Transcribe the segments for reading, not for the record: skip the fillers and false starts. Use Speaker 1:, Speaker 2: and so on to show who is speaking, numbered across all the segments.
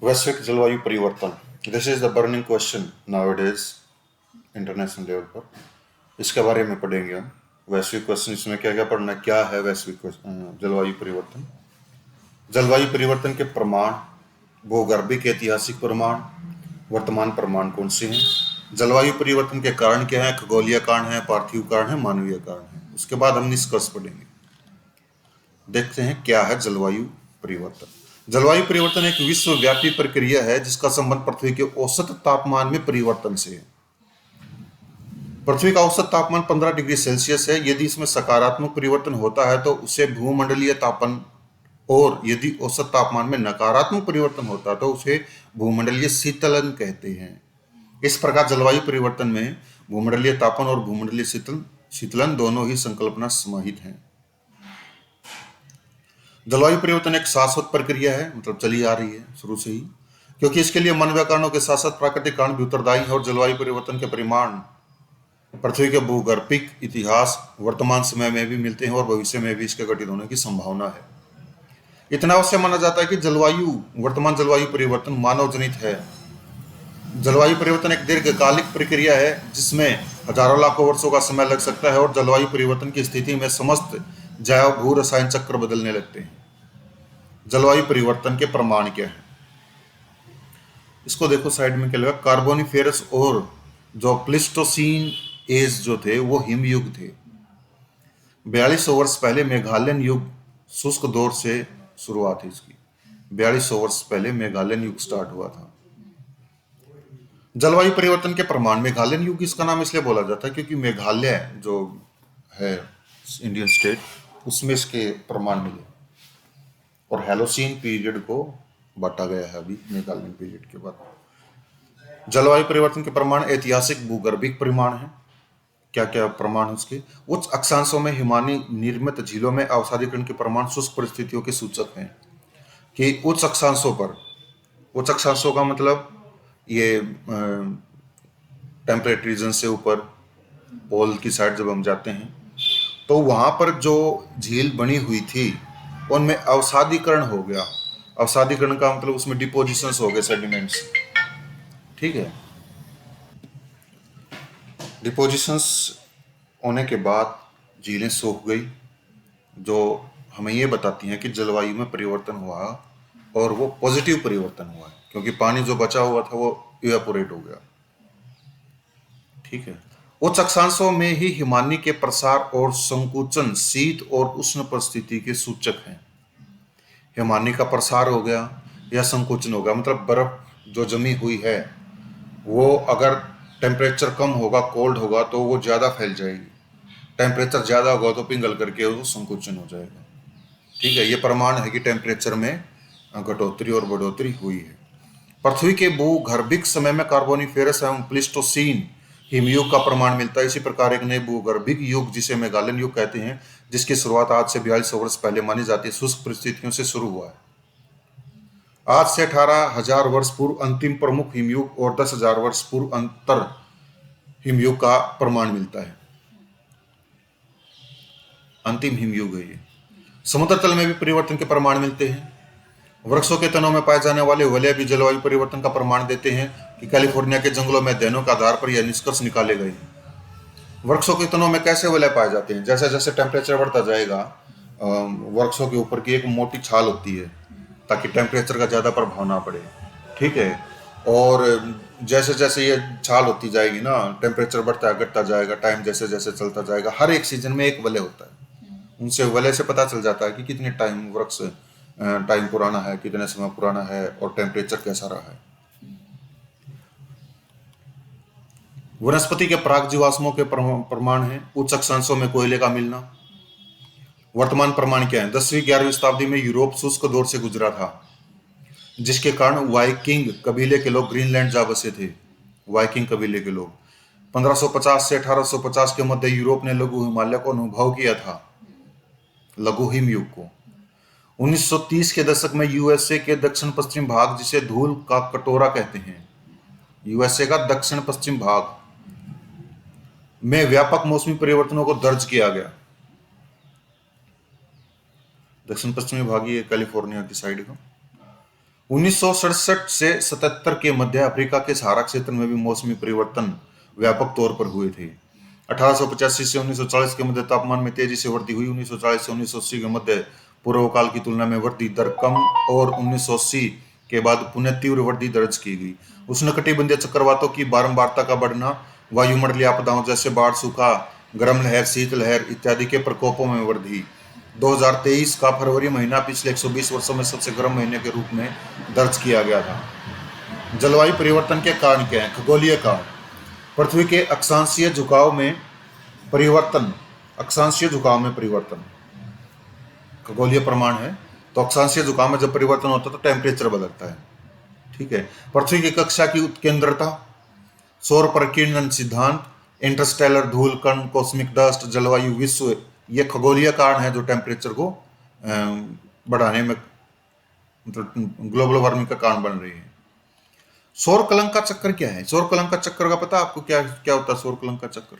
Speaker 1: वैश्विक जलवायु परिवर्तन, this is the burning question nowadays international level पर। इसके बारे में पढ़ेंगे हम। वैश्विक क्वेश्चन इसमें क्या क्या पढ़ना है, क्या है वैश्विक जलवायु परिवर्तन, जलवायु परिवर्तन के प्रमाण, भूगर्भिक ऐतिहासिक प्रमाण, वर्तमान प्रमाण कौन से हैं, जलवायु परिवर्तन के कारण क्या है, खगोलीय कारण है, पार्थिव कारण है, मानवीय कारण है। उसके बाद हम निष्कर्ष पढ़ेंगे। देखते हैं क्या है जलवायु परिवर्तन। जलवायु परिवर्तन एक विश्वव्यापी प्रक्रिया है जिसका संबंध पृथ्वी के औसत तापमान में परिवर्तन से है। पृथ्वी का औसत तापमान 15 डिग्री सेल्सियस है। यदि इसमें सकारात्मक परिवर्तन होता है तो उसे भूमंडलीय तापन, और यदि औसत तापमान में नकारात्मक परिवर्तन होता है तो उसे भूमंडलीय शीतलन कहते हैं। इस प्रकार जलवायु परिवर्तन में भूमंडलीय तापन और भूमंडलीय शीतलन दोनों ही संकल्पना समाहित हैं। जलवायु परिवर्तन एक शाश्वत प्रक्रिया है, मतलब चली आ रही है शुरू से ही, क्योंकि इसके लिए मानवीय कारणों के साथ साथ प्राकृतिक कारण भी उत्तरदायी है। और जलवायु परिवर्तन के परिमाण पृथ्वी के भूगर्भिक इतिहास, वर्तमान समय में भी मिलते हैं और भविष्य में भी इसके घटित होने की संभावना है। इतना अवश्य माना जाता है कि वर्तमान जलवायु परिवर्तन मानव जनित है। जलवायु परिवर्तन एक दीर्घकालिक प्रक्रिया है जिसमें हजारों लाखों वर्षों का समय लग सकता है, और जलवायु परिवर्तन की स्थिति में समस्त जैव भू रसायन चक्र बदलने लगते हैं। जलवायु परिवर्तन के प्रमाण क्या है, इसको देखो साइड में क्या लगा। कार्बोनिफेरस और जो प्लिस्टोसीन एज जो थे वो हिमयुग थे। 4200 वर्ष पहले मेघालयन युग शुष्क दौर से शुरुआत है इसकी। 4200 वर्ष पहले मेघालयन युग स्टार्ट हुआ था। जलवायु परिवर्तन के प्रमाण, मेघालयन युग इसका नाम इसलिए बोला जाता है क्योंकि मेघालय जो है इंडियन स्टेट, उसमें इसके प्रमाण मिले, और हेलोसीन पीरियड को बांटा गया है अभी मेघालयन पीरियड के बाद। जलवायु परिवर्तन के प्रमाण ऐतिहासिक भूगर्भिक प्रमाण है। क्या क्या प्रमाण उसके, उच्च अक्षांशों में हिमानी निर्मित झीलों में अवसादीकरण के प्रमाण शुष्क परिस्थितियों के सूचक हैं। कि उच्च अक्षांशों पर, उच्च अक्षांशों का मतलब ये टेम्परेट रीजन से ऊपर पोल की साइड जब हम जाते हैं तो वहां पर जो झील बनी हुई थी उनमें अवसादीकरण हो गया। अवसादीकरण का मतलब उसमें डिपोजिशंस हो गए, सेडिमेंट्स। ठीक है, डिपोजिशंस होने के बाद झीलें सूख गई, जो हमें ये बताती हैं कि जलवायु में परिवर्तन हुआ, और वो पॉजिटिव परिवर्तन हुआ है क्योंकि पानी जो बचा हुआ था वो इवेपोरेट हो गया। ठीक है, उच्च अक्षांशों में ही हिमानी के प्रसार और संकुचन शीत और उष्ण परिस्थिति के सूचक हैं। हिमानी का प्रसार हो गया या संकुचन हो गया, मतलब बर्फ जो जमी हुई है वो अगर टेम्परेचर कम होगा, कोल्ड होगा, तो वो ज़्यादा फैल जाएगी। टेम्परेचर ज़्यादा होगा तो पिघल करके वो संकुचन हो जाएगा। ठीक है, ये प्रमाण है कि टेम्परेचर में घटोतरी और बढ़ोतरी हुई है। पृथ्वी के भूगर्भिक समय में कार्बोनिफेरस एवं प्लिस्टोसीन हिमयुग का प्रमाण मिलता है। इसी प्रकार एक नए भूगर्भिक युग जिसे मेघालयन युग कहते हैं, जिसकी शुरुआत आज से 4200 वर्ष पहले मानी जाती है, शुष्क परिस्थितियों से शुरू हुआ है। आज से 18,000 वर्ष पूर्व अंतिम प्रमुख हिमयुग और 10,000 वर्ष पूर्व अंतर हिमयुग का प्रमाण मिलता है। अंतिम हिमयुग है ये। समुद्र तल में भी परिवर्तन के प्रमाण मिलते हैं। वृक्षों के तनों में पाए जाने वाले वलय भी जलवायु परिवर्तन का प्रमाण देते हैं। कि कैलिफोर्निया के जंगलों में अध्ययनों के आधार पर यह निष्कर्ष निकाले गए हैं। वृक्षों के तनों में कैसे वलय पाए जाते हैं, जैसे जैसे टेम्परेचर बढ़ता जाएगा, वृक्षों के ऊपर की एक मोटी छाल होती है ताकि टेम्परेचर का ज़्यादा प्रभाव ना पड़े। ठीक है, और जैसे जैसे ये छाल होती जाएगी ना, टेम्परेचर बढ़ता घटता जाएगा, टाइम जैसे जैसे चलता जाएगा, हर एक सीजन में एक वलय होता है। उनसे वलय से पता चल जाता है कि कितने टाइम पुराना है, कितने समय पुराना है, और टेम्परेचर कैसा रहा है। वनस्पति के प्राक जीवाश्मों के प्रमाण है। उच्च अक्षांशों में कोयले का मिलना। वर्तमान प्रमाण क्या है, 10वीं 11वीं शताब्दी में यूरोप शुष्क दौर से गुजरा था, जिसके कारण वाइकिंग कबीले के लोग ग्रीनलैंड जा बसे थे। वाइकिंग कबीले के लोग 1550 से 1850 के मध्य यूरोप ने लघु हिमालय को अनुभव किया था, लघु हिमयुग को। 1930 के दशक में यूएसए के दक्षिण पश्चिम भाग, जिसे धूल का कटोरा कहते हैं, यूएसए का दक्षिण पश्चिम भाग में व्यापक मौसमी परिवर्तनों को दर्ज किया गया। दक्षिण पश्चिमी भाग ये कैलिफोर्निया की साइड का। 1967 से 77 के मध्य अफ्रीका के सहारा क्षेत्र में भी मौसमी परिवर्तन व्यापक तौर पर हुए थे। 1885 से 1940 के मध्य तापमान में तेजी से वृद्धि हुई। 1940 से 1980 के मध्य पूर्व काल की तुलना में वृद्धि दर कम और 1980 के बाद पुनः तीव्र वृद्धि दर्ज की गई। उष्णकटिबंधीय चक्रवातों की बारंबारता का बढ़ना, वायुमंडलीय आपदाओं जैसे बाढ़, सूखा, गर्म लहर, शीत लहर इत्यादि के प्रकोपों में वृद्धि। 2023 का फरवरी महीना पिछले 120 वर्षों में सबसे गर्म महीने के रूप में दर्ज किया गया था। जलवायु परिवर्तन के कारण क्या है? खगोलीय कारण। पृथ्वी के अक्षांशीय झुकाव में परिवर्तन। अक्षांशीय झुकाव में परिवर्तन खगोलीय प्रमाण है। तो अक्षांशीय झुकाव में जब परिवर्तन होता है तो टेम्परेचर बदलता है। ठीक है। पृथ्वी की कक्षा की उत्केंद्रता, सौर परिकीर्णन सिद्धांत, इंटरस्टेलर धूल कण, कॉस्मिक डस्ट, जलवायु विश्व, ये खगोलीय कारण है जो टेम्परेचर को बढ़ाने में, मतलब ग्लोबल वार्मिंग का कारण बन रही है। सौर कलंक का चक्कर क्या है? सौर कलंक का चक्कर का पता आपको क्या क्या होता है? सौर कलंक का चक्कर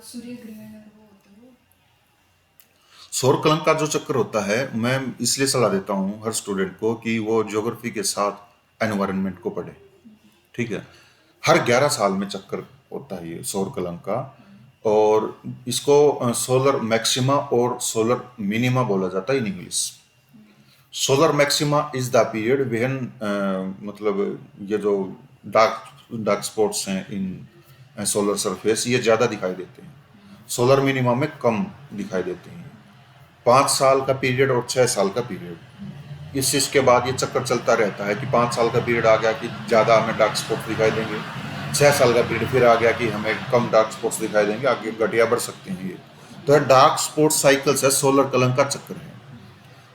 Speaker 2: सूर्य ग्रहण और वो होता है वो।
Speaker 1: सौर कलंक का जो चक्कर होता है, मैं इसलिए सलाह देता हूँ हर स्टूडेंट को कि वो ज्योग्राफी के साथ एनवायरनमेंट को पढ़े। ठीक है। हर 11 साल में चक्कर होता है ये सौर कलंक का, और इसको सोलर मैक्सिमा और सोलर मिनिमा बोला जाता है in English. Solar maxima is the period when, मतलब ये जो डार्क डार्क स्पॉट्स हैं इन सोलर सरफेस, ये ज़्यादा दिखाई देते हैं। सोलर मिनिमा में कम दिखाई देते हैं। 5 साल का पीरियड और 6 साल का पीरियड, इस चीज़ के बाद ये चक्कर चलता रहता है कि 5 साल का पीरियड आ गया कि ज़्यादा हमें डार्क स्पॉट दिखाई देंगे, 6 साल का पीरियड फिर आ गया कि हमें कम डार्क स्पॉट्स दिखाई देंगे, आगे घटिया बढ़ सकते हैं ये। तो ये डार्क स्पॉट साइकिल्स है, सोलर कलंक का चक्कर है।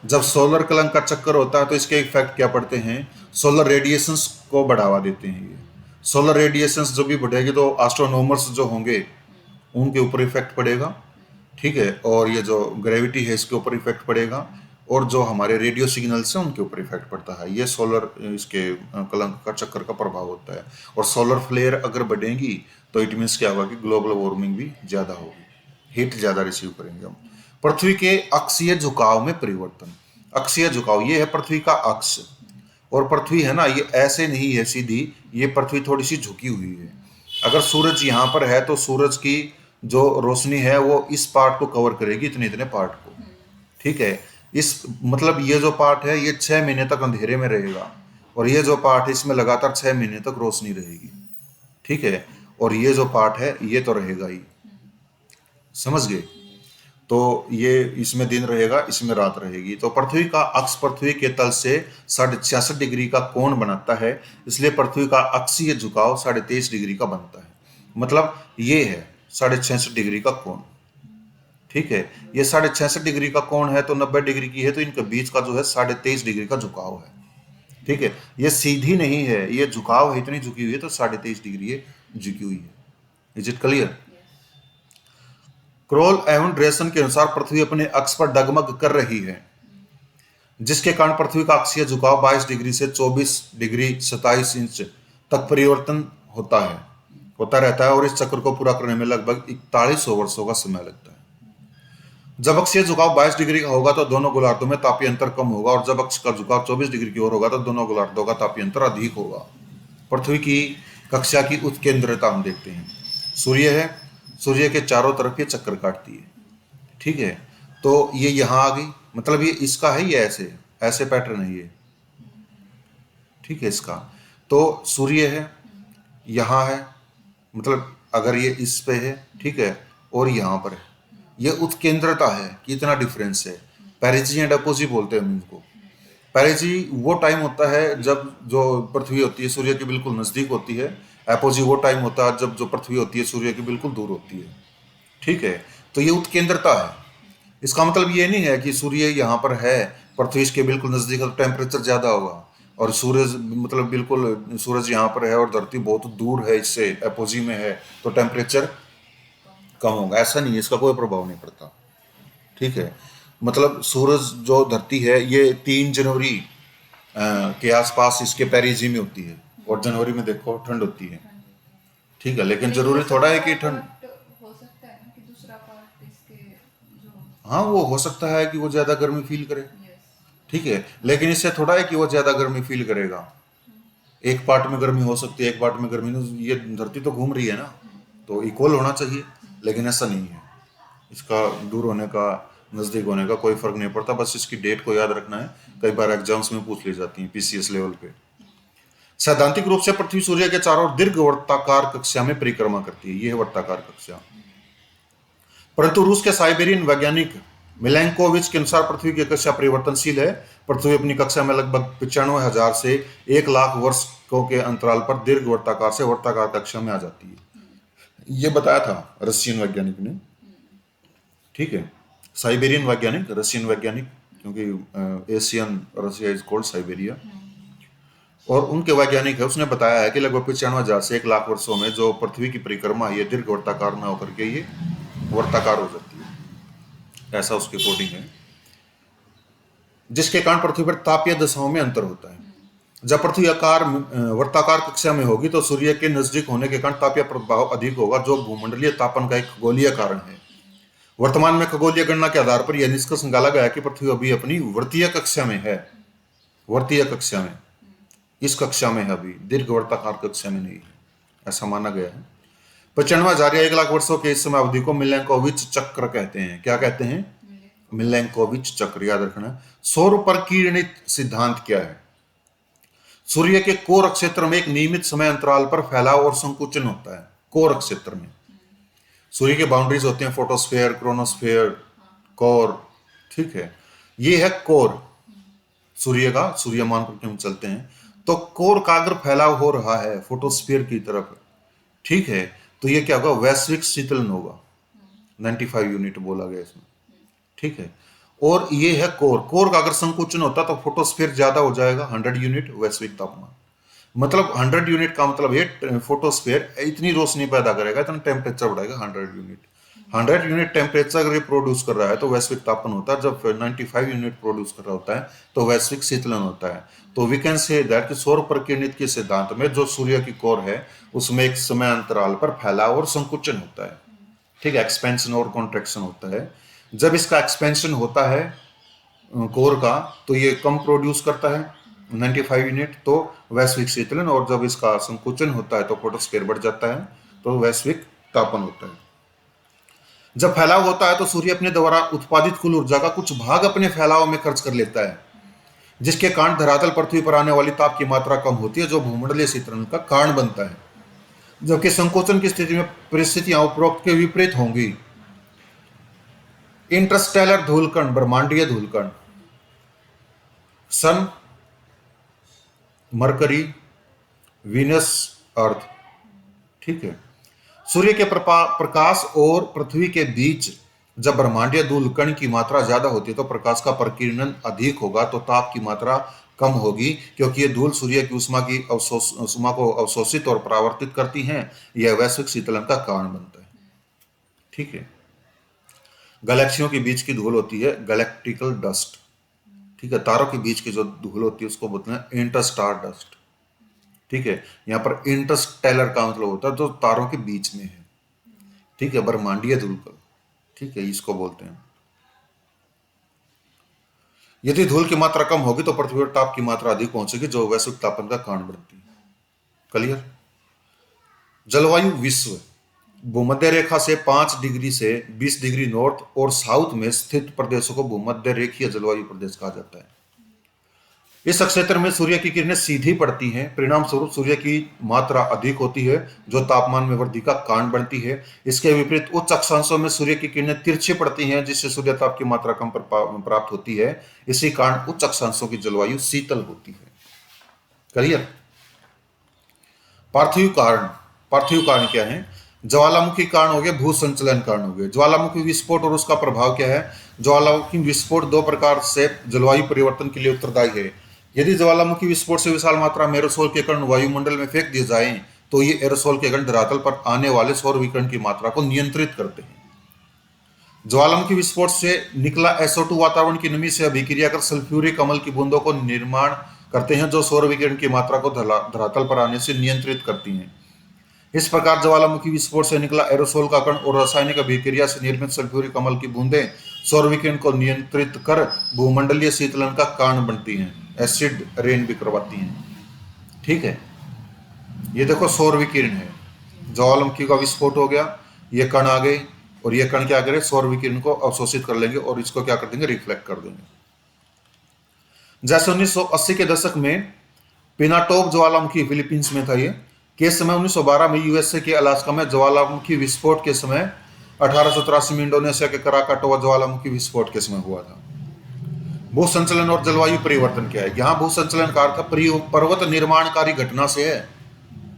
Speaker 1: जब सोलर कलंक का चक्कर होता है तो इसके इफेक्ट क्या पड़ते हैं? सोलर रेडिएशंस को बढ़ावा देते हैं ये। सोलर रेडिएशंस जो भी बढ़ेगी तो एस्ट्रोनॉमर्स जो होंगे उनके ऊपर इफेक्ट पड़ेगा। ठीक है। और ये जो ग्रेविटी है इसके ऊपर इफेक्ट पड़ेगा, और जो हमारे रेडियो सिग्नल्स हैं उनके ऊपर इफेक्ट पड़ता है। ये सोलर इसके कलंक का चक्कर का प्रभाव होता है। और सोलर फ्लेयर अगर बढ़ेंगी तो इट मीन्स क्या होगा कि ग्लोबल वार्मिंग भी ज़्यादा होगी, हीट ज़्यादा रिसीव करेंगे हम। पृथ्वी के अक्षीय झुकाव में परिवर्तन। अक्षीय झुकाव ये है पृथ्वी का अक्ष, और पृथ्वी है ना ये ऐसे नहीं है सीधी, ये पृथ्वी थोड़ी सी झुकी हुई है। अगर सूरज यहाँ पर है तो सूरज की जो रोशनी है वो इस पार्ट को कवर करेगी, इतने इतने पार्ट को। ठीक है। इस मतलब ये जो पार्ट है ये 6 महीने तक अंधेरे में रहेगा, और ये जो पार्ट है इसमें लगातार 6 महीने तक रोशनी रहेगी। ठीक है। और ये जो पार्ट है ये तो रहेगा ही। समझ गए? तो ये इसमें दिन रहेगा, इसमें रात रहेगी। तो पृथ्वी का अक्ष पृथ्वी के तल से 66.5 डिग्री का कोण बनाता है, इसलिए पृथ्वी का अक्षीय झुकाव 23.5 डिग्री का बनता है। मतलब ये है 66.5 डिग्री का कोण। ठीक है। ये 66.5 डिग्री का कोण है तो 90 डिग्री की है, तो इनके बीच का जो है 23.5 डिग्री का झुकाव है। ठीक है। ये सीधी नहीं है, ये झुकाव है, इतनी झुकी हुई है तो 23.5 डिग्री ये झुकी हुई है। Is it clear? क्रोल एवं ड्रेसन के अनुसार पृथ्वी अपने अक्ष पर डगमग कर रही है, जिसके कारण पृथ्वी का अक्षीय झुकाव 22 डिग्री से 24 डिग्री 27 इंच तक परिवर्तन होता रहता है, और इस चक्र को पूरा करने में लगभग 4100 वर्षों का समय लगता है। जब अक्षीय झुकाव 22 डिग्री का होगा तो दोनों गोलार्धों में तापीय अंतर कम होगा, और जब अक्ष का झुकाव 24 डिग्री की ओर होगा तो दोनों गोलार्धों का तापीय अंतर अधिक होगा। पृथ्वी की कक्षा की उत्केंद्रता हम देखते हैं। सूर्य है, सूर्य के चारों तरफ ये चक्कर काटती है। ठीक है। तो ये यहाँ आ गई, मतलब ये इसका है, ये ऐसे ऐसे पैटर्न है ये। ठीक है। इसका तो सूर्य है, यहाँ है, मतलब अगर ये इस पे है, ठीक है, और यहाँ पर है, ये उत्केंद्रता है कि इतना डिफरेंस है। पेरिजी एंड अपोजी बोलते हैं हम इनको। पेरिजी वो टाइम होता है जब जो पृथ्वी होती है सूर्य के बिल्कुल नजदीक होती है। एपोजी वो टाइम होता है जब जो पृथ्वी होती है सूर्य के बिल्कुल दूर होती है। ठीक है। तो ये उत्केंद्रता है। इसका मतलब ये नहीं है कि सूर्य यहाँ पर है, पृथ्वी इसके बिल्कुल नजदीक है तो टेम्परेचर ज्यादा होगा, और सूरज मतलब बिल्कुल सूरज यहाँ पर है और धरती बहुत दूर है इससे, एपोजी में है, तो टेम्परेचर कम होगा। ऐसा नहीं है, इसका कोई प्रभाव नहीं पड़ता। ठीक है। मतलब सूरज जो धरती है ये 3 जनवरी के आसपास इसके पेरिजी में होती है, और जनवरी में देखो ठंड होती है। ठीक है। लेकिन
Speaker 2: नहीं,
Speaker 1: जरूरी
Speaker 2: जैसे
Speaker 1: थोड़ा है
Speaker 2: दूसरा
Speaker 1: कि ठंड,
Speaker 2: पार्ट हो सकता है ना कि दूसरा पार्ट इसके जो
Speaker 1: हाँ, वो हो सकता है कि वो ज्यादा गर्मी फील करे,
Speaker 2: यस।
Speaker 1: ठीक है, लेकिन इससे थोड़ा है कि वो ज्यादा गर्मी फील करेगा। एक पार्ट में गर्मी हो सकती है, एक पार्ट में गर्मी नहीं। ये धरती तो घूम रही है ना, तो इक्वल होना चाहिए, लेकिन ऐसा नहीं है। इसका दूर होने का, नजदीक होने का कोई फर्क नहीं पड़ता, बस इसकी डेट को याद रखना है। कई बार एग्जाम्स में पूछ ली जाती है पीसीएस लेवल पे। सैद्धांतिक रूप से पृथ्वी सूर्य के चारों ओर दीर्घ वर्ताकार कक्षा में परिक्रमा करती है, ये है वर्ताकार कक्षा। परंतु रूस के साइबेरियन वैज्ञानिक मिलेंकोविच के अनुसार पृथ्वी की कक्षा परिवर्तनशील है। पृथ्वी अपनी कक्षा में लगभग 95,000 से 1 लाख वर्षों के अंतराल पर दीर्घ वर्ताकार से वर्ताकार कक्षा में आ जाती है। ये बताया था रशियन वैज्ञानिक ने, ठीक है। साइबेरियन वैज्ञानिक, रशियन वैज्ञानिक, क्योंकि Asian Russia is called Siberia. और उनके वैज्ञानिक है, उसने बताया है कि लगभग 95,000 से 1 लाख वर्षों में जो पृथ्वी की परिक्रमा है, ये दीर्घ वर्ताकार न होकर के ये वर्ताकार हो जाती है, ऐसा उसके कोडिंग है। जिसके कारण पृथ्वी पर तापीय दशाओं में अंतर होता है। जब पृथ्वी आकार वर्ताकार कक्षा में होगी तो सूर्य के नजदीक होने के कारण तापीय प्रभाव अधिक होगा, जो भूमंडलीय तापन का एक खगोलीय कारण है। वर्तमान में खगोलीय गणना के आधार पर यह निष्कर्ष निकाला गया है कि पृथ्वी अभी अपनी वर्तीय कक्षा में है, वर्तीय कक्षा में, इस कक्षा में है, अभी दीर्घ वर्ताकार कक्षा में नहीं है, ऐसा माना गया है। 95,000 या 1 लाख वर्षों के इस समय अवधि को मिलेंकोविच चक्र कहते हैं। क्या कहते हैं? मिलेंकोविच चक्र, याद रखना। सौर परिकिरणित सिद्धांत क्या है? सूर्य के कोर क्षेत्र में एक नियमित समय अंतराल पर फैलाव और संकुचन होता है। कोर क्षेत्र में सूर्य के बाउंड्रीज होते हैं, फोटोस्फेयर, क्रोनोस्फेयर, कोर, ठीक है। ये है कोर सूर्य का, सूर्य मान पर हम चलते हैं तो कोर का अगर फैलाव हो रहा है फोटोस्फीयर की तरफ, ठीक है, तो ये क्या होगा? वैश्विक शीतलन होगा। 95 यूनिट बोला गया इसमें, ठीक है। और ये है कोर, कोर का अगर संकुचन होता तो फोटोस्फीयर ज्यादा हो जाएगा, 100 यूनिट वैश्विक तापमान। मतलब 100 यूनिट का मतलब ये फोटोस्फीयर इतनी रोशनी पैदा करेगा, इतना टेम्परेचर बढ़ाएगा 100 यूनिट। 100 यूनिट टेम्परेचर अगर ये प्रोड्यूस कर रहा है तो वैश्विक तापन होता है। जब 95 यूनिट प्रोड्यूस कर रहा होता है तो वैश्विक शीतलन होता है। तो वी कैन से दैट कि सौर परिकिरणित के सिद्धांत में जो सूर्य की कोर है उसमें एक समय अंतराल पर फैलाव और संकुचन होता है, ठीक है, एक्सपेंशन और कॉन्ट्रैक्शन होता है। जब इसका एक्सपेंशन होता है कोर का तो ये कम प्रोड्यूस करता है 95 यूनिट, तो वैश्विक शीतलन, और जब इसका संकुचन होता है तो फोटोस्फीयर बढ़ जाता है, तो वैश्विक तापन होता है। जब फैलाव होता है तो सूर्य अपने द्वारा उत्पादित कुल ऊर्जा का कुछ भाग अपने फैलाव में खर्च कर लेता है, जिसके कारण धरातल पृथ्वी पर आने वाली ताप की मात्रा कम होती है, जो भूमंडलीय शीतलन का कारण बनता है। जबकि संकोचन की स्थिति में परिस्थितियां उपरोक्त के विपरीत होंगी। इंटरस्टेलर धूलकण, ब्रह्मांडीय धूलकण, सन, मरकरी, वीनस, अर्थ, ठीक है। सूर्य के प्रकाश और पृथ्वी के बीच जब ब्रह्मांडीय धूलकण की मात्रा ज्यादा होती है तो प्रकाश का परिकीर्णन अधिक होगा, तो ताप की मात्रा कम होगी, क्योंकि ये धूल सूर्य की उष्मा को अवशोषित और परावर्तित करती हैं। यह वैश्विक शीतलन का कारण बनता है, ठीक है। गैलेक्सियों के बीच की धूल होती है गैलेक्टिकल डस्ट, ठीक है। तारों के बीच की जो धूल होती है उसको बोलते हैं इंटरस्टार डस्ट, ठीक है। यहाँ पर इंटरस्टेलर का मतलब होता है जो तारों के बीच में है, ठीक है, ब्रह्मांडीय धूलकण, ठीक है, इसको बोलते हैं। यदि धूल की मात्रा कम होगी तो पृथ्वी पर ताप की मात्रा अधिक पहुंचेगी, जो वैश्विक तापन का कारण बनती है। क्लियर? जलवायु विश्व भूमध्य रेखा से 5 डिग्री से 20 डिग्री नॉर्थ और साउथ में स्थित प्रदेशों को भूमध्य रेखीय जलवायु प्रदेश कहा जाता है। इस क्षेत्र में सूर्य की किरणें सीधी पड़ती हैं, परिणाम स्वरूप सूर्य की मात्रा अधिक होती है, जो तापमान में वृद्धि का कारण बनती है। इसके विपरीत उच्च अक्षांशों में सूर्य की किरणें तिरछी पड़ती हैं, जिससे सूर्य ताप की मात्रा कम प्राप्त होती है। इसी कारण उच्च अक्षांशों की जलवायु शीतल होती है। क्लियर? पार्थिव कारण, पार्थिव कारण क्या है? ज्वालामुखी कारण हो गए, भू संचलन कारण हो गए। ज्वालामुखी विस्फोट और उसका प्रभाव क्या है? ज्वालामुखी विस्फोट 2 प्रकार से जलवायु परिवर्तन के लिए उत्तरदायी है। यदि ज्वालामुखी विस्फोट से विशाल मात्रा में एरोसोल के कण वायुमंडल में फेंक दिए जाएं तो ये एरोसोल के कण धरातल पर आने वाले सौर विकिरण की मात्रा को नियंत्रित करते हैं। ज्वालामुखी विस्फोट से निकला SO2 वातावरण की नमी से अभिक्रिया कर सल्फ्यूरिक अम्ल की बूंदों को निर्माण करते हैं, जो सौर विकिरण की मात्रा को धरातल पर आने से नियंत्रित करती हैं। इस प्रकार ज्वालामुखी विस्फोट से निकला एरोसोल का कण और रासायनिक अभिक्रिया से निर्मित सल्फ्यूरिक अम्ल की बूंदें सौर विकिरण को नियंत्रित कर भूमंडलीय शीतलन का कारण बनती हैं, एसिड रेन भी करवाती हैं। ठीक है, ये देखो सौर विकिरण है, ज्वालामुखी का विस्फोट हो गया, ये कण आ गए और ये कण क्या करे, सौर विकिरण को अवशोषित कर लेंगे और इसको क्या कर देंगे, रिफ्लेक्ट कर देंगे। जैसे 1980 के दशक में पिनाटोप ज्वालामुखी फिलीपींस में था ये, के समय 1912 में यूएसए के अलास्का में ज्वालामुखी विस्फोट के समय, 1883 में इंडोनेशिया के कराकाटोवा ज्वालामुखी विस्फोट के समय हुआ था। भू संचलन और जलवायु परिवर्तन क्या है, यहाँ भू संचलन का अर्थ पर्वत निर्माणकारी घटना से है।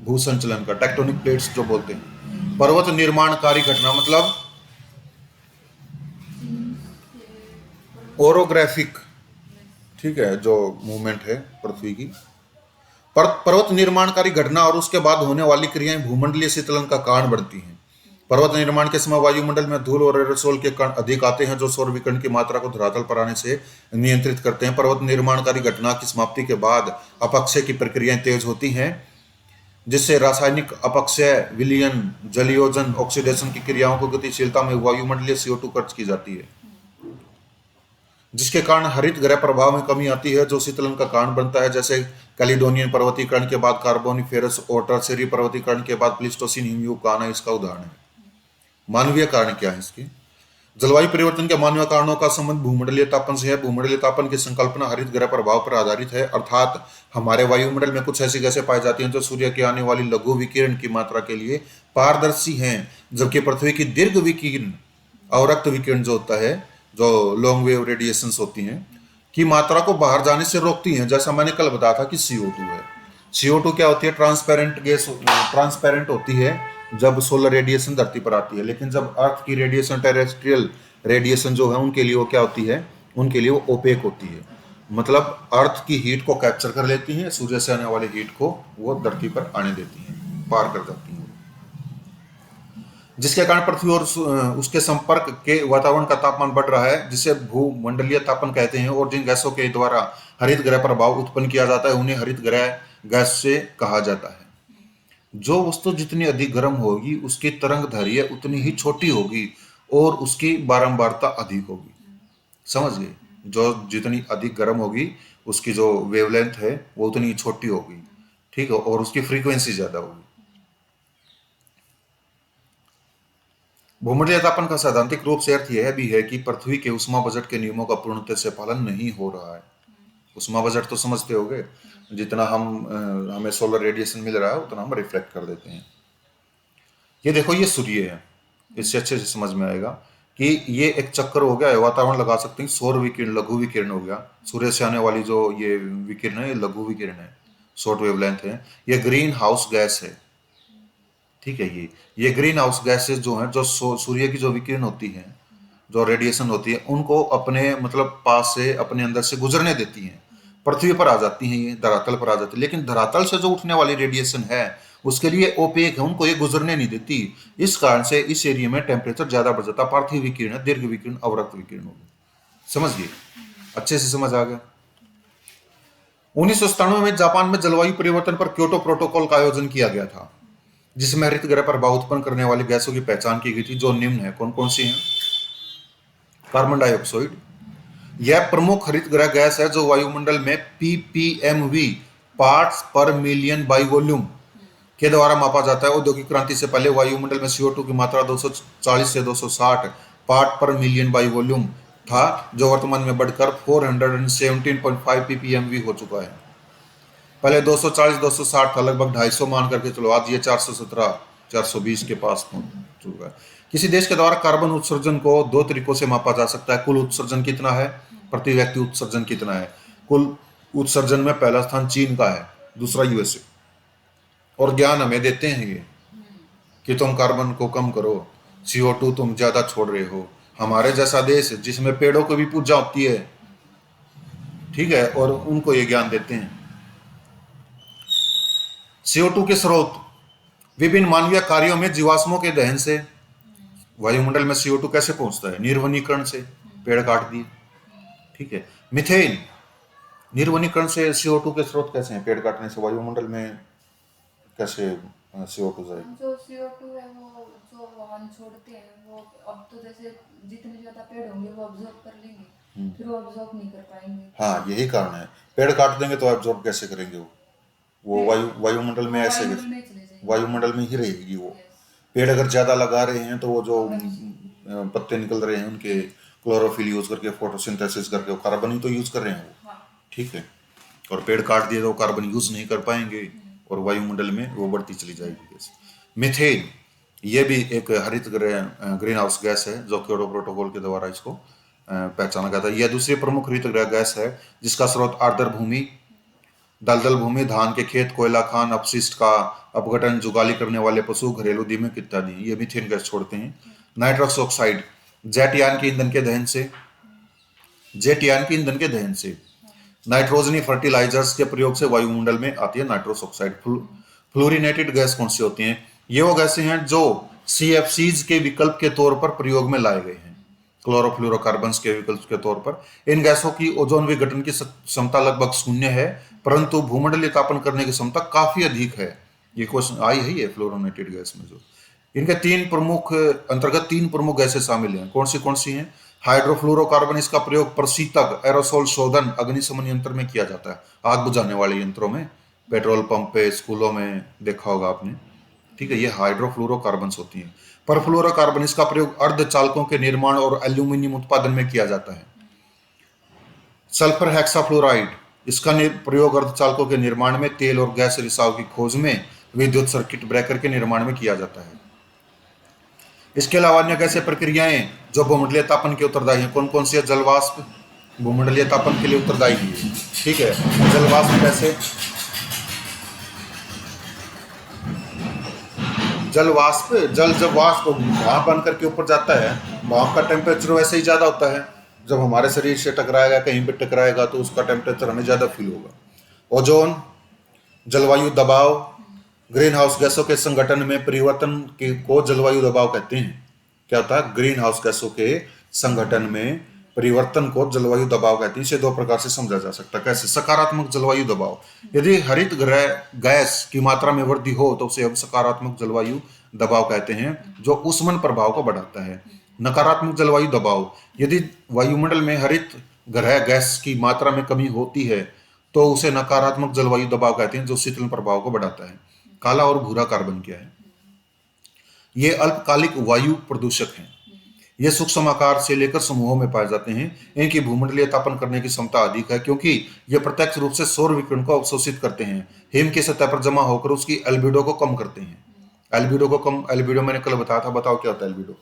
Speaker 1: भू संचलन का टेक्टोनिक प्लेट्स जो बोलते हैं, पर्वत निर्माणकारी घटना मतलब ओरोग्राफिक, ठीक है, जो मूवमेंट है पृथ्वी की, पर्वत निर्माणकारी घटना और उसके बाद होने वाली क्रियाएं भूमंडलीय शीतलन का कारण बनती हैं। पर्वत निर्माण के समय वायुमंडल में धूल और एरोसोल के कण अधिक आते हैं जो सौर विकिरण की मात्रा को धरातल पर आने से नियंत्रित करते हैं। पर्वत निर्माणकारी घटना की समाप्ति के बाद अपक्षय की प्रक्रियाएं तेज होती हैं, जिससे रासायनिक अपक्षय, विलयन, जलयोजन, ऑक्सीडेशन की क्रियाओं को गतिशीलता में वायुमंडलीय CO2 खर्च की जाती है, जिसके कारण हरित गृह प्रभाव में कमी आती है जो शीतलन का कारण बनता है। जैसे कैलिडोनियन पर्वतीकरण के बाद कार्बोनिफेरस और टर्शियरी पर्वतीकरण के बाद प्लीस्टोसीन हिमयुग का आना इसका उदाहरण है। मानवीय कारण क्या है इसके, जलवायु परिवर्तन के मानवीय कारणों का संबंध भूमंडलीय तापन से है। भूमंडलीय तापन की संकल्पना हरित गृह प्रभाव पर आधारित है, अर्थात हमारे वायुमंडल में कुछ ऐसी गैसें पाई जाती हैं जो सूर्य के आने वाली लघु विकिरण की मात्रा के लिए पारदर्शी हैं, जबकि पृथ्वी की दीर्घ विकिरण, अवरक्त विकिरण जो होता है, जो लॉन्ग वेव रेडिएशंस होती हैं, की मात्रा को बाहर जाने से रोकती हैं। जैसा मैंने कल बताया था कि CO2 है। CO2 क्या होती है, ट्रांसपेरेंट गैस, ट्रांसपेरेंट होती है जब सोलर रेडिएशन धरती पर आती है, लेकिन जब अर्थ की रेडिएशन, टेरेस्ट्रियल रेडिएशन जो है उनके लिए वो क्या होती है, उनके लिए वो ओपेक होती है, मतलब अर्थ की हीट को कैप्चर कर लेती हैं, सूर्य से आने वाली हीट को वो धरती पर आने देती हैं, पार कर जाती हैं, जिसके कारण पृथ्वी और उसके संपर्क के वातावरण का तापमान बढ़ रहा है, जिसे भूमंडलीय तापन कहते हैं। और जिन गैसों के द्वारा हरित गृह प्रभाव उत्पन्न किया जाता है उन्हें हरित गृह गैस से कहा जाता है। जो वस्तु जितनी अधिक गर्म होगी उसकी तरंग दैर्घ्य उतनी ही छोटी होगी और उसकी बारंबारता अधिक होगी। समझ गए, जो जितनी अधिक गर्म होगी उसकी जो वेवलेंथ है वो उतनी ही छोटी होगी, ठीक है, और उसकी फ्रीक्वेंसी ज्यादा होगी। भूमंडलीय तापन का सैद्धांतिक रूप से अर्थ यह भी है कि पृथ्वी के ऊष्मा बजट के नियमों का पूर्णतः से पालन नहीं हो रहा है। ऊष्मा बजट तो समझते होगे, जितना हमें सोलर रेडिएशन मिल रहा है उतना हम रिफ्लेक्ट कर देते हैं। ये देखो ये सूर्य है, इससे अच्छे से समझ में आएगा कि ये एक चक्कर हो गया, वातावरण लगा सकते हैं। सौर विकिरण, लघु विकिरण हो गया, सूर्य से आने वाली जो ये विकिरण है ये लघु विकिरण है, शॉर्ट वेवलेंथ है। ये ग्रीन हाउस गैस है, ठीक है। ये ग्रीन हाउस गैसेस जो हैं, जो सूर्य की जो विकिरण होती है, जो रेडिएशन होती है, उनको अपने मतलब पास से, अपने अंदर से गुजरने देती हैं, पृथ्वी पर आ जाती हैं, ये धरातल पर आ जाती है। लेकिन धरातल से जो उठने वाली रेडिएशन है उसके लिए ओपेक है, उनको ये गुजरने नहीं देती। इस कारण से इस एरिया में टेम्परेचर ज्यादा बढ़ जाता है। पार्थिव विकिरण, दीर्घ विकिरण, अवरक्त विकिरण होगी। समझ गए, अच्छे से समझ आ गया। 1997 में जापान में जलवायु परिवर्तन पर क्योटो प्रोटोकॉल का आयोजन किया गया था, जिसमें हरित गृह प्रभाव उत्पन्न करने वाली गैसों की पहचान की गई थी, जो निम्न है। कौन कौन सी हैं? कार्बन डाइऑक्साइड, यह प्रमुख हरित गृह गैस है जो वायुमंडल में ppmv, पार्ट्स पर मिलियन बाई वॉल्यूम के द्वारा मापा जाता है। औद्योगिक क्रांति से पहले वायुमंडल में CO2 की मात्रा 240 से 260 पार्ट पर मिलियन बाई वॉल्यूम था, जो वर्तमान में बढ़कर 417.5 ppmv हो चुका है। पहले 240-260 था, लगभग 250 मान करके चलो, आज ये 417-420 के पास पहुंच चुका है। किसी देश के द्वारा कार्बन उत्सर्जन को दो तरीकों से मापा जा सकता है। कुल उत्सर्जन कितना है, प्रति व्यक्ति उत्सर्जन कितना है। कुल उत्सर्जन में पहला स्थान चीन का है, दूसरा USA। और ज्ञान हमें देते हैं ये कि तुम कार्बन को कम करो, CO2 तुम ज्यादा छोड़ रहे हो। हमारे जैसा देश जिसमें पेड़ों को भी पूजा होती है, ठीक है, और उनको ये ज्ञान देते हैं। CO2 के स्रोत, विभिन्न मानवीय कार्यों में जीवाश्मों के दहन से वायुमंडल में CO2 कैसे पहुंचता है? निर्वनीकरण से, पेड़ काट दिए, ठीक है। मीथेन, निर्वनीकरण से CO2 के स्रोत कैसे हैं? पेड़ काटने से वायुमंडल में कैसे हाँ, CO2 जाएगी।
Speaker 2: जो CO2 है वो जो हम छोड़ते हैं वो अब तो जैसे जितने ज्यादा पेड़ होंगे वो ऑब्जर्व कर लेंगे, फिर वो ऑब्जर्व नहीं कर पाएंगे।
Speaker 1: हाँ, यही कारण है। पेड़ काट देंगे तो एब्जॉर्ब कैसे करेंगे वो
Speaker 2: पेड़
Speaker 1: वायुमंडल में
Speaker 2: वो
Speaker 1: ऐसे
Speaker 2: वायुमंडल में चले जाएंगे।
Speaker 1: वायुमंडल में ही रहेगी वो।
Speaker 2: यस।
Speaker 1: पेड़ अगर ज्यादा लगा रहे हैं तो वो जो
Speaker 2: कार्बन।
Speaker 1: पत्ते निकल रहे हैं उनके क्लोरोफिल यूज करके फोटोसिंथेसिस करके वो कार्बन ही तो यूज कर रहे हैं वो।
Speaker 2: हाँ।
Speaker 1: ठीक है। और पेड़ काट दिए तो वो कार्बन यूज नहीं कर पाएंगे और वायुमंडल में वो बढ़ती चली जाएगी गैस। मीथेन, ये भी एक हरित ग्रीन हाउस गैस है जो क्योटो प्रोटोकॉल के द्वारा इसको पहचाना गया था। यह दूसरी प्रमुख हरित गैस है जिसका स्रोत आर्द्र भूमि, दलदल भूमि, धान के खेत, कोयला खान, अपशिष्ट का अपघटन, जुगाली करने वाले पशु, घरेलू दीमक इत्यादि ये मीथेन गैस छोड़ते हैं। नाइट्रस ऑक्साइड, जेट यान के ईंधन के दहन से जेट यान के ईंधन के दहन से नाइट्रोजनी फर्टिलाइजर्स के प्रयोग से वायुमंडल में आती है नाइट्रस ऑक्साइड। फ्लोरिनेटेड गैस कौन सी होती हैं? ये वो गैसें हैं जो CFCs के विकल्प के तौर पर प्रयोग में लाए गए हैं, क्लोरोफ्लोरोकार्बन्स के विकल्प के तौर पर। इन गैसों की ओजोन विघटन की क्षमता लगभग शून्य है, परंतु भूमंडलीय तापन करने की क्षमता काफी अधिक है। ये क्वेश्चन आई है ये फ्लोरोनेटेड गैस में। जो इनके तीन प्रमुख गैसें शामिल हैं। कौन सी हैं? हाइड्रोफ्लोरोकार्बन, इसका प्रयोग प्रशीतक, एरोसोल शोधन, अग्निशमन यंत्र में किया जाता है, आग बुझाने वाले यंत्रों में, पेट्रोल पंप पे, स्कूलों में देखा होगा आपने। ठीक है, ये हाइड्रोफ्लोरोकार्बन्स होती हैं। परफ्लोरोकार्बन, इसका प्रयोग अर्धचालकों के निर्माण और एल्यूमिनियम उत्पादन में किया जाता है। सल्फर हेक्साफ्लोराइड, इसका प्रयोग अर्धचालकों के निर्माण में, तेल और गैस रिसाव की खोज में, विद्युत सर्किट ब्रेकर के निर्माण में किया जाता है। इसके अलावा अन्य कैसे प्रक्रियाएं जो भूमंडलीय तापन के उत्तरदायी हैं? कौन सी है? जलवाष्प भूमंडलीय तापन के लिए उत्तरदायी है। ठीक है, जलवाष्प कैसे? जल जब वाष्प भाप बन करके ऊपर जाता है, भाप का टेम्परेचर वैसे ही ज्यादा होता है। जब हमारे शरीर से टकराएगा, कहीं पे टकराएगा तो उसका टेम्परेचर हमें ज्यादा फील होगा। ओजोन, जलवायु दबाव, ग्रीन हाउस गैसों के संगठन में परिवर्तन को जलवायु दबाव कहते हैं। क्या होता है? ग्रीन हाउस गैसों के संगठन में परिवर्तन को जलवायु दबाव कहते हैं। इसे दो प्रकार से समझा जा सकता है। कैसे? सकारात्मक जलवायु दबाव, यदि हरित गैस की मात्रा में वृद्धि हो तो उसे हम सकारात्मक जलवायु दबाव कहते हैं, जो ऊष्मन प्रभाव को बढ़ाता है। नकारात्मक जलवायु दबाव, यदि वायुमंडल में हरित ग्रह गैस की मात्रा में कमी होती है तो उसे नकारात्मक जलवायु दबाव कहते हैं, जो शीतलन प्रभाव को बढ़ाता है। काला और भूरा कार्बन क्या है? ये अल्पकालिक वायु प्रदूषक हैं। ये सूक्ष्म आकार से लेकर समूहों में पाए जाते हैं। इनकी भूमंडलीय तापन करने की क्षमता अधिक है क्योंकि ये प्रत्यक्ष रूप से सौर विकिरण को अवशोषित करते हैं, हिम की सतह पर जमा होकर उसकी एल्बिडो को कम करते हैं। एल्बिडो मैंने कल बताया था, बताओ क्या होता है एल्बिडो?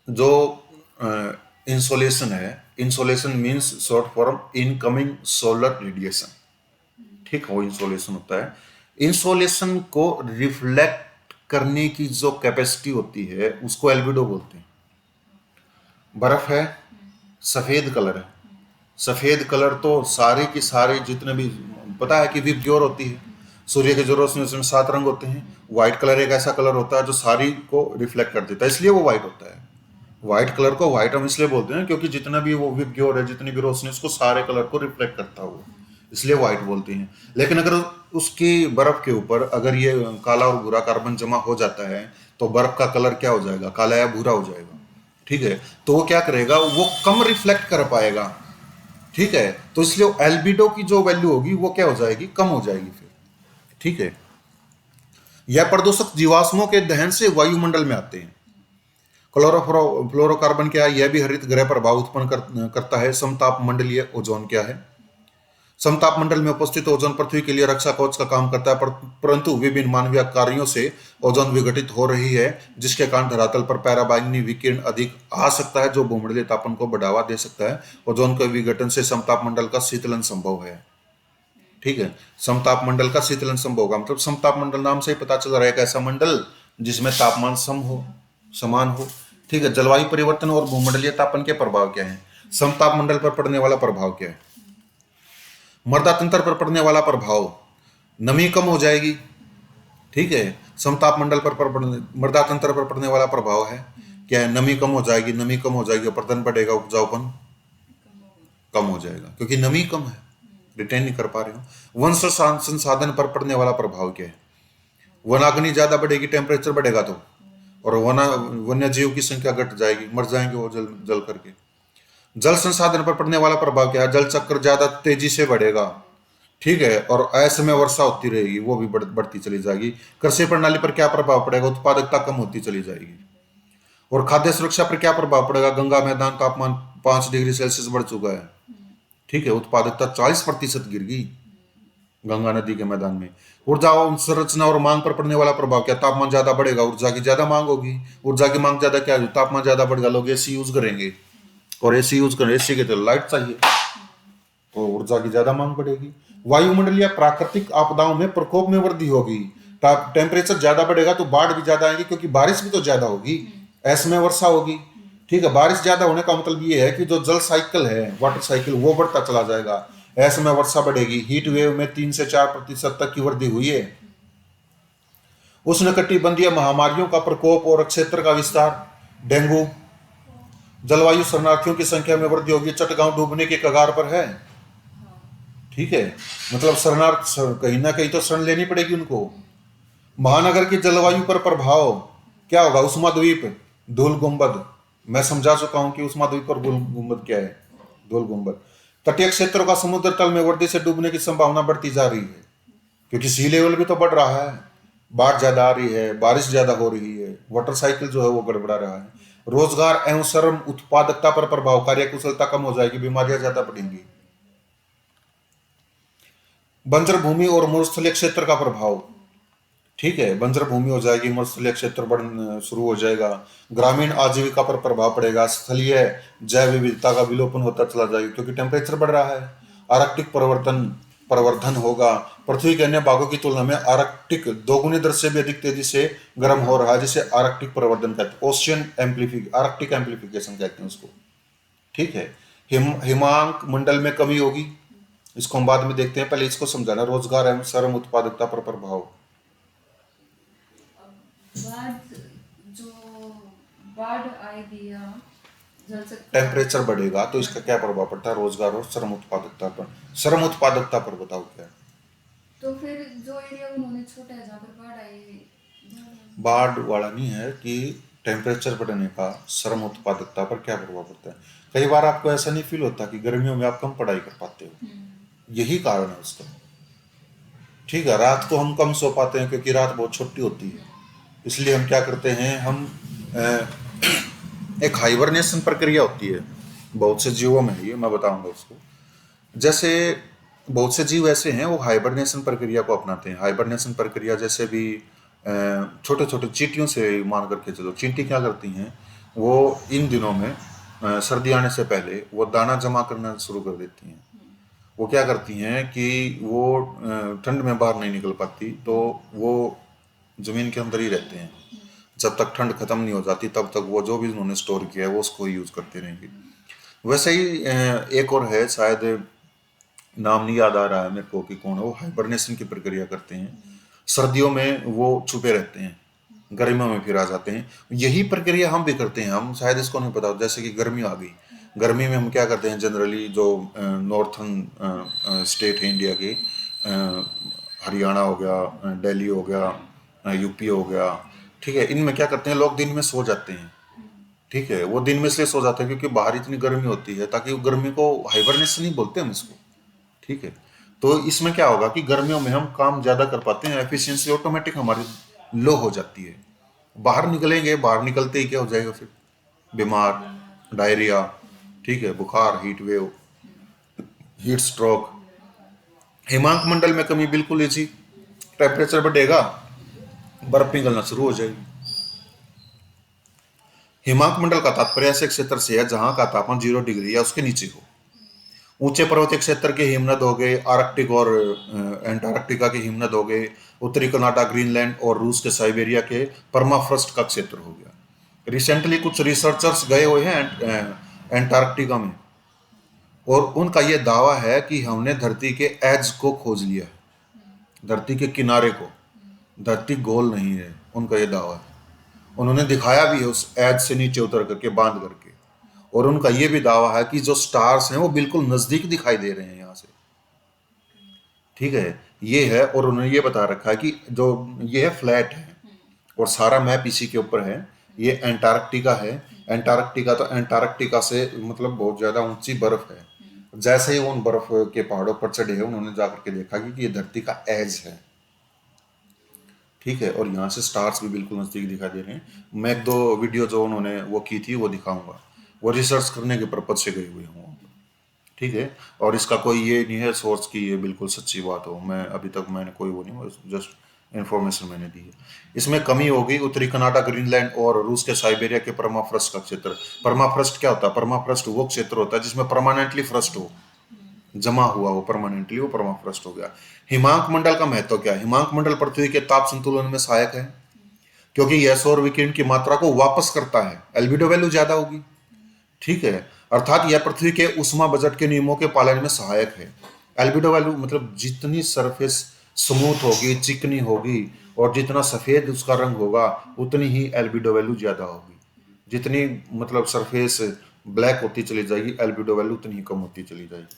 Speaker 1: जो इंसोलेशन है, insolation means short form incoming solar radiation. ठीक है, वो इंसोलेशन होता है। इंसोलेशन को रिफ्लेक्ट करने की जो कैपेसिटी होती है उसको एल्बिडो बोलते हैं। बर्फ है, सफेद कलर है। सफेद कलर तो सारे की सारे जितने भी, पता है कि विबग्योर होती है, सूर्य के जो रोशनी उसमें 7 रंग होते हैं। व्हाइट कलर एक ऐसा कलर होता है जो सारी को रिफ्लेक्ट कर देता है, इसलिए वो व्हाइट होता है। व्हाइट कलर को व्हाइट हम इसलिए बोलते हैं क्योंकि जितना भी वो विबग्योर है, जितनी भी रोशनी, उसको सारे कलर को रिफ्लेक्ट करता है वो, इसलिए व्हाइट बोलते हैं। लेकिन अगर उसकी बर्फ के ऊपर अगर ये काला और भूरा कार्बन जमा हो जाता है तो बर्फ का कलर क्या हो जाएगा? काला या भूरा हो जाएगा। ठीक है, तो वो क्या करेगा? वो कम रिफ्लेक्ट कर पाएगा। ठीक है, तो इसलिए एल्बिडो की जो वैल्यू होगी वो क्या हो जाएगी? कम हो जाएगी फिर। ठीक है, यह प्रदूषक जीवाश्मों के दहन से वायुमंडल में आते हैं। क्लोरोफ्लोरोकार्बन क्या है? यह भी हरित गृह प्रभाव उत्पन्न करता है। समताप मंडलीय ओजोन क्या है? समताप मंडल में उपस्थित ओजोन पृथ्वी के लिए रक्षा कवच का काम करता है, परंतु विभिन्न मानवीय कार्यों से ओजोन विघटित हो रही है, जिसके कारण धरातल पर पराबैंगनी विकिरण अधिक आ सकता है, जो भूमंडलीय तापन को बढ़ावा दे सकता है। ओजोन के विघटन से समताप मंडल का शीतलन संभव है। ठीक है, समताप मंडल का शीतलन संभव होगा, मतलब समताप मंडल नाम से ही पता चल रहा है एक ऐसा मंडल जिसमें तापमान समान हो। ठीक है, जलवायु परिवर्तन और भूमंडलीय तापन के प्रभाव क्या है? समताप मंडल पर पड़ने वाला प्रभाव क्या है? मृदा तंत्र पर पड़ने वाला प्रभाव, नमी कम हो जाएगी। ठीक है, समताप मंडल पर मृदा तंत्र पर पड़ने वाला प्रभाव है क्या है, नमी कम हो जाएगी, नमी कम हो जाएगी, अपरदन बढ़ेगा, उपजाऊपन कम हो जाएगा, क्योंकि नमी कम है, रिटेन नहीं कर पा रहे हो। वन संसाधन पर पड़ने वाला प्रभाव क्या है, वनाग्नि ज्यादा बढ़ेगी, टेम्परेचर बढ़ेगा तो, और वन्य जीव की संख्या घट जाएगी, मर जाएंगे वो जल जल करके। जल संसाधन पर पड़ने वाला प्रभाव क्या है, जल चक्र ज्यादा तेजी से बढ़ेगा, ठीक है, और असमय वर्षा होती रहेगी, वो भी बढ़ती चली जाएगी। कृषि प्रणाली पर क्या प्रभाव पड़ेगा, उत्पादकता कम होती चली जाएगी। और खाद्य सुरक्षा पर क्या प्रभाव पड़ेगा, गंगा मैदान तापमान 5 डिग्री सेल्सियस बढ़ चुका है, ठीक है, उत्पादकता 40% गिर गई गंगा नदी के मैदान में। ऊर्जा संरचना और मांग पर पड़ने वाला प्रभाव क्या, तापमान ज्यादा बढ़ेगा, ऊर्जा की ज्यादा मांग होगी, ऊर्जा की मांग ज्यादा क्या है, तापमान ज्यादा बढ़ेगा, लोग एसी यूज करेंगे, और एसी यूज करें, एसी के तो लाइट चाहिए, तो ऊर्जा की ज्यादा मांग बढ़ेगी। वायुमंडलीय प्राकृतिक आपदाओं में प्रकोप में वृद्धि होगी, टेम्परेचर ज्यादा बढ़ेगा तो बाढ़ भी ज्यादा आएगी, क्योंकि बारिश भी तो ज्यादा होगी, असमय वर्षा होगी, ठीक है। बारिश ज्यादा होने का मतलब ये है कि जो जल साइकिल है, वाटर साइकिल, वो बढ़ता चला जाएगा, असमय वर्षा बढ़ेगी। हीट वेव में 3 से 4% तक की वृद्धि हुई है। उष्णकटिबंधीय महामारियों का प्रकोप और क्षेत्र का विस्तार, डेंगू। जलवायु शरणार्थियों की संख्या में वृद्धि होगी, चटगांव डूबने के कगार पर है, ठीक है, मतलब शरणार्थ कहीं ना कहीं तो शरण लेनी पड़ेगी उनको। महानगर की जलवायु पर प्रभाव क्या होगा, उष्मा द्वीप, धूल गुंबद, मैं समझा चुका हूं कि उष्मा द्वीप पर धूल गुंबद क्या है, धूल गुंबद। तटीय क्षेत्रों का समुद्र तल में वृद्धि से डूबने की संभावना बढ़ती जा रही है, क्योंकि सी लेवल भी तो बढ़ रहा है, बाढ़ ज्यादा आ रही है, बारिश ज्यादा हो रही है, वाटर साइकिल जो है वो गड़बड़ा रहा है। रोजगार एवं श्रम उत्पादकता पर प्रभाव, कार्य कुशलता कम हो जाएगी, बीमारियां ज्यादा बढ़ेंगी। बंजर भूमि और मरुस्थलीय क्षेत्र का प्रभाव, ठीक है, बंजर भूमि हो जाएगी, मरुस्थलीय क्षेत्र बढ़ना शुरू हो जाएगा। ग्रामीण आजीविका पर प्रभाव पड़ेगा, स्थलीय जैव विविधता का विलोपन होता चला जाएगा, क्योंकि टेम्परेचर बढ़ रहा है। आर्कटिक प्रवर्धन होगा, पृथ्वी के अन्य भागों की तुलना में आर्कटिक 2 गुनी दर से भी अधिक तेजी से गर्म हो रहा है, जिसे आर्कटिक प्रवर्धन कहते हैं, आर्कटिक एम्प्लीफिकेशन कहते हैं उसको, ठीक है। हिमांक मंडल में कमी होगी, इसको हम बाद में देखते हैं, पहले इसको समझाना। रोजगार एवं श्रम उत्पादकता पर प्रभाव,
Speaker 2: जो बाढ़ आएगी या जल सकती,
Speaker 1: टेम्परेचर बढ़ेगा तो इसका क्या प्रभाव पड़ता है, रोजगार और श्रम उत्पादकता पर। श्रम उत्पादकता पर बताओ क्या है।
Speaker 2: तो फिर जो एरिया उन्होंने छोटा है जहाँ पर बाढ़ आई,
Speaker 1: बाढ़ वाला नहीं है कि टेम्परेचर बढ़ने का श्रम उत्पादकता पर क्या प्रभाव पड़ता है। कई बार आपको ऐसा नहीं फील होता कि गर्मियों में आप कम पढ़ाई कर पाते हो, यही कारण है उसका, ठीक है। रात को हम कम सो पाते हैं क्योंकि रात बहुत छोटी होती है, इसलिए हम क्या करते हैं, हम एक हाइबरनेशन प्रक्रिया होती है बहुत से जीवों में, ये मैं बताऊंगा उसको। जैसे बहुत से जीव ऐसे हैं वो हाइबरनेशन प्रक्रिया को अपनाते हैं। हाइबरनेशन प्रक्रिया जैसे भी छोटे छोटे चींटियों से मान करके चलो, चींटी क्या करती हैं, वो इन दिनों में सर्दी आने से पहले वो दाना जमा करना शुरू कर देती हैं। वो क्या करती हैं कि वो ठंड में बाहर नहीं निकल पाती, तो वो जमीन के अंदर ही रहते हैं, जब तक ठंड खत्म नहीं हो जाती तब तक वो जो भी उन्होंने स्टोर किया है वो उसको यूज करते रहेंगे। वैसे ही एक और है, शायद नाम नहीं याद आ रहा है मेरे को कि कौन है, वो हाइबरनेशन की प्रक्रिया करते हैं। सर्दियों में वो छुपे रहते हैं, गर्मियों में फिर आ जाते हैं। यही प्रक्रिया हम भी करते हैं, हम शायद इसको नहीं पता। जैसे कि गर्मी आ गई, गर्मी में हम क्या करते हैं, जनरली जो नॉर्थन स्टेट है इंडिया के, हरियाणा हो गया, दिल्ली हो गया, यूपी हो गया, ठीक है, इनमें क्या करते हैं, लोग दिन में सो जाते हैं, ठीक है। वो दिन में इसलिए सो जाते हैं क्योंकि बाहर इतनी गर्मी होती है, ताकि वो गर्मी को हाइबरनेशन नहीं बोलते हम इसको, ठीक है। तो इसमें क्या होगा कि गर्मियों में हम काम ज्यादा कर पाते हैं, एफिशिएंसी ऑटोमेटिक हमारी लो हो जाती है। बाहर निकलेंगे, बाहर निकलते ही क्या हो जाएगा, फिर बीमार, डायरिया, ठीक है, बुखार, हीट वेव, हीट स्ट्रोक। हिमांक मंडल में कमी, बिल्कुल इसी, टेम्परेचर बढ़ेगा, बर्फ पिघलना शुरू हो जाएगी। हिमांक मंडल का तात्पर्य ऐसे क्षेत्र से है जहां का तापमान 0 डिग्री या उसके नीचे हो। ऊंचे पर्वतीय क्षेत्र के हिमनद हो गए, आर्कटिक और एंटार्क्टिका के हिमनद हो गए, उत्तरी कनाडा, ग्रीनलैंड और रूस के साइबेरिया के परमाफ्रॉस्ट का क्षेत्र हो गया। रिसेंटली कुछ रिसर्चर्स गए हुए हैं एंटार्क्टिका में, और उनका यह दावा है कि हमने धरती के एज को खोज लिया है, धरती के किनारे को, धरती गोल नहीं है, उनका यह दावा है। उन्होंने दिखाया भी है उस एज से नीचे उतर करके बांध करके। और उनका ये भी दावा है कि जो स्टार्स हैं वो बिल्कुल नजदीक दिखाई दे रहे हैं यहाँ से। ठीक है, ये है। और उन्होंने ये बता रखा है कि जो ये है फ्लैट है और सारा मैप इसी के ऊपर है। ये एंटार्क्टिका है। एंटार्क्टिका तो एंटार्क्टिका से मतलब बहुत ज्यादा ऊंची बर्फ है। जैसे ही वो उन बर्फ के पहाड़ों पर चढ़े हैं उन्होंने जाकर के देखा कि ये धरती का एज है। ठीक है, और यहाँ से स्टार्स भी बिल्कुल नजदीक दिखाई दे रहे हैं। मैं एक दो वीडियो जो उन्होंने वो की थी वो दिखाऊंगा। वो रिसर्च करने के पर्पज से गए हुए हूँ। ठीक है, और इसका कोई ये नहीं है सोर्स की ये बिल्कुल सच्ची बात हो। मैं अभी तक मैंने कोई वो नहीं, जस्ट इन्फॉर्मेशन मैंने दी है। इसमें कमी होगी उत्तरी कनाडा, ग्रीनलैंड और रूस के साइबेरिया के परमाफ्रस्ट का क्षेत्र। परमाफ्रस्ट क्या होता है? परमाफ्रस्ट वो क्षेत्र होता है जिसमें परमानेंटली फ्रस्ट हो, जमा हुआ हो परमानेंटली, वो परमाफ्रस्ट हो गया। हिमांक मंडल का महत्व क्या है? हिमांक मंडल पृथ्वी के ताप संतुलन में सहायक है क्योंकि यह सौर विकिरण की मात्रा को वापस करता है। एल्बिडो वैल्यू ज्यादा होगी। ठीक है, अर्थात यह पृथ्वी के उष्मा बजट के नियमों के पालन में सहायक है। एल्बिडो वैल्यू मतलब जितनी सरफेस स्मूथ होगी, चिकनी होगी और जितना सफेद उसका रंग होगा उतनी ही एल्बिडो वैल्यू ज्यादा होगी। जितनी मतलब सरफेस ब्लैक होती चली जाएगी एल्बिडो वैल्यू उतनी ही कम होती चली जाएगी।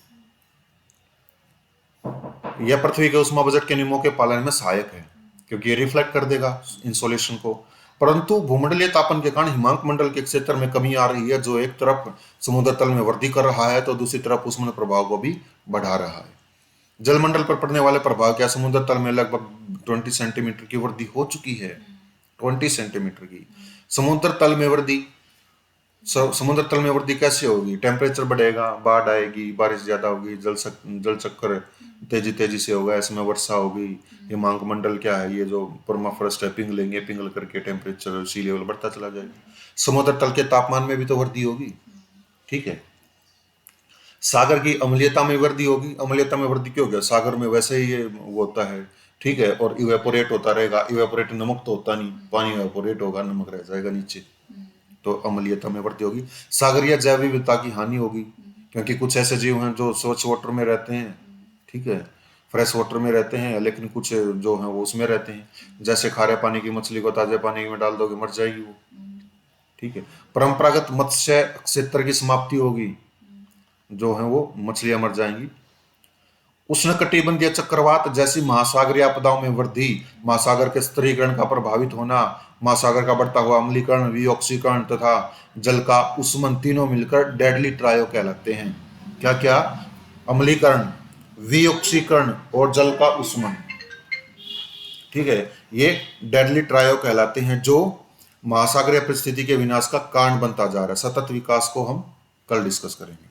Speaker 1: यह पृथ्वी के उष्मा बजट के नियमों के पालन में सहायक है क्योंकि ये रिफ्लेक्ट कर देगा इंसोलेशन को। परंतु भूमंडलीय तापन के कारण हिमांक मंडल के क्षेत्र में कमी आ रही है जो एक तरफ समुद्र तल में वृद्धि कर रहा है तो दूसरी तरफ उष्ण प्रभाव को भी बढ़ा रहा है। जलमंडल पर पड़ने वाले प्रभाव क्या? समुद्र तल में लगभग 20 सेंटीमीटर की वृद्धि हो चुकी है। 20 सेंटीमीटर की समुद्र तल में वृद्धि। समुद्र तल में वृद्धि कैसे होगी? टेम्परेचर बढ़ेगा, बाढ़ आएगी, बारिश ज्यादा होगी, जल चक्कर तेजी तेजी से होगा, इसमें वर्षा होगी। हिमांक मंडल क्या है? ये जो परमाफ्रॉस्ट है, पिघलेंगे, पिघल करके टेम्परेचर सी लेवल बढ़ता चला जाएगा। समुद्र तल के तापमान में भी तो वृद्धि होगी। ठीक है, सागर की अम्लीयता में वृद्धि होगी। अम्लीयता में वृद्धि क्यों? गया सागर में वैसे ही ये वो होता है। ठीक है, और इवेपोरेट होता रहेगा। इवेपोरेट नमक तो होता नहीं, पानी इवेपोरेट होगा, नमक रह जाएगा नीचे, तो अम्लीयता में वृद्धि होगी। सागरीय जैव विविधता की हानि होगी क्योंकि कुछ ऐसे जीव हैं जो स्वच्छ वाटर में रहते हैं। ठीक है, फ्रेश वाटर में रहते हैं, लेकिन कुछ जो हैं वो उसमें रहते हैं। जैसे खारे पानी की मछली को ताजे पानी में डाल दोगे मर जाएगी वो। ठीक है, परंपरागत मत्स्य क्षेत्र की समाप्ति होगी, जो है वो मछलियां मर जाएंगी। उष्णकटिबंधीय चक्रवात जैसी महासागरीय आपदाओं में वृद्धि, महासागर के स्तरीकरण का प्रभावित होना, महासागर का बढ़ता हुआ अम्लीकरण, विऑक्सीकरण तथा जल का उष्मन तीनों मिलकर डेडली ट्रायो कहलाते हैं। क्या क्या? अम्लीकरण, विऑक्सीकरण और जल का उष्मन। ठीक है, ये डेडली ट्रायो कहलाते हैं जो महासागरीय परिस्थिति के विनाश का कारण बनता जा रहा है। सतत विकास को हम कल डिस्कस करेंगे।